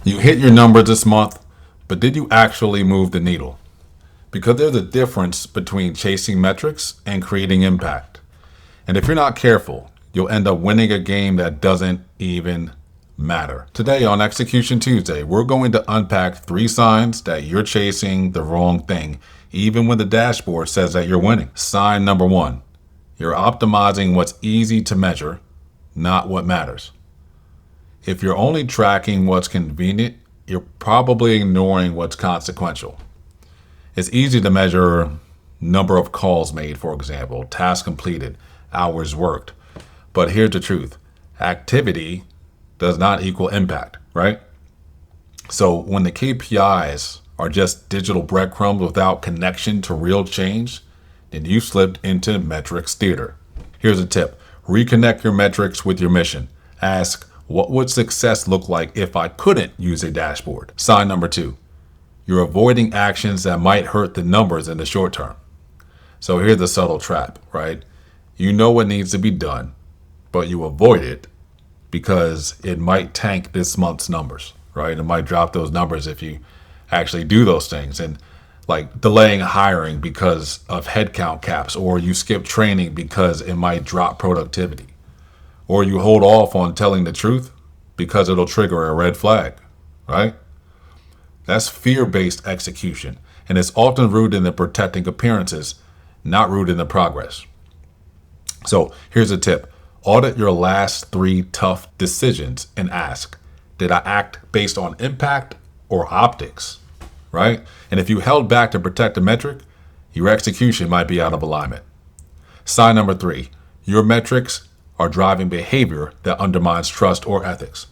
You hit your number this month, but did you actually move the needle? Because there's a difference between chasing metrics and creating impact. And if you're not careful, you'll end up winning a game that doesn't even matter. Today on Execution Tuesday, we're going to unpack 3 signs that you're chasing the wrong thing, even when the dashboard says that you're winning. Sign number 1, you're optimizing what's easy to measure, not what matters. If you're only tracking what's convenient, you're probably ignoring what's consequential. It's easy to measure number of calls made, for example, tasks completed, hours worked. But here's the truth. Activity does not equal impact, right? So when the KPIs are just digital breadcrumbs without connection to real change, then you slipped into metrics theater. Here's a tip. Reconnect your metrics with your mission. Ask, what would success look like if I couldn't use a dashboard? Sign number 2, you're avoiding actions that might hurt the numbers in the short term. So here's the subtle trap, right? You know what needs to be done, but you avoid it because it might tank this month's numbers, right? It might drop those numbers if you actually do those things. And like delaying hiring because of headcount caps, or you skip training because it might drop productivity. Or you hold off on telling the truth because it'll trigger a red flag, right? That's fear-based execution, and it's often rooted in the protecting appearances, not rooted in the progress. So here's a tip. Audit your last 3 tough decisions and ask, did I act based on impact or optics, right? And if you held back to protect a metric, your execution might be out of alignment. Sign number 3, your metrics are driving behavior that undermines trust or ethics.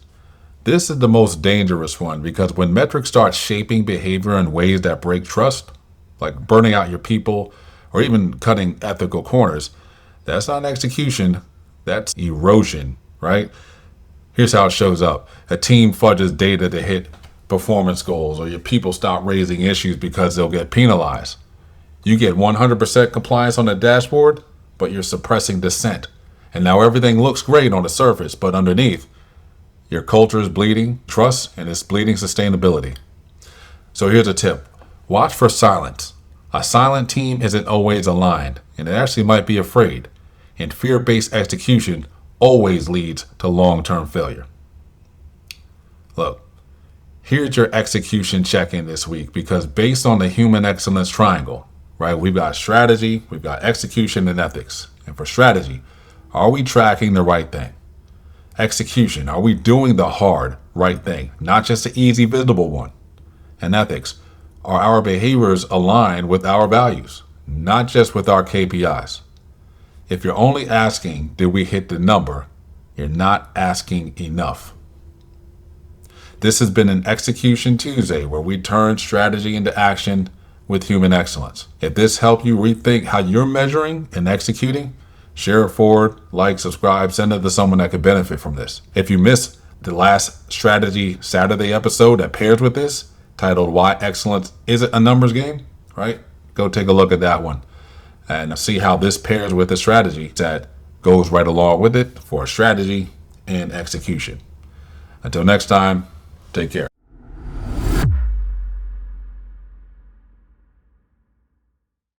This is the most dangerous one because when metrics start shaping behavior in ways that break trust, like burning out your people or even cutting ethical corners, that's not execution, that's erosion, right? Here's how it shows up. A team fudges data to hit performance goals, or your people stop raising issues because they'll get penalized. You get 100% compliance on the dashboard, but you're suppressing dissent. And now everything looks great on the surface, but underneath, your culture is bleeding trust and it's bleeding sustainability. So here's a tip. Watch for silence. A silent team isn't always aligned, and it actually might be afraid. And fear-based execution always leads to long-term failure. Look, here's your execution check-in this week, because based on the human excellence triangle, right, we've got strategy, we've got execution, and ethics. And for strategy, are we tracking the right thing? Execution, are we doing the hard, right thing, not just the easy, visible one? And ethics, are our behaviors aligned with our values, not just with our KPIs? If you're only asking, did we hit the number, you're not asking enough. This has been an Execution Tuesday where we turn strategy into action with human excellence. If this helped you rethink how you're measuring and executing, share it forward, like, subscribe, send it to someone that could benefit from this. If you missed the last Strategy Saturday episode that pairs with this, titled Why Excellence Isn't a Numbers Game, right? Go take a look at that one and see how this pairs with the strategy that goes right along with it for strategy and execution. Until next time, take care.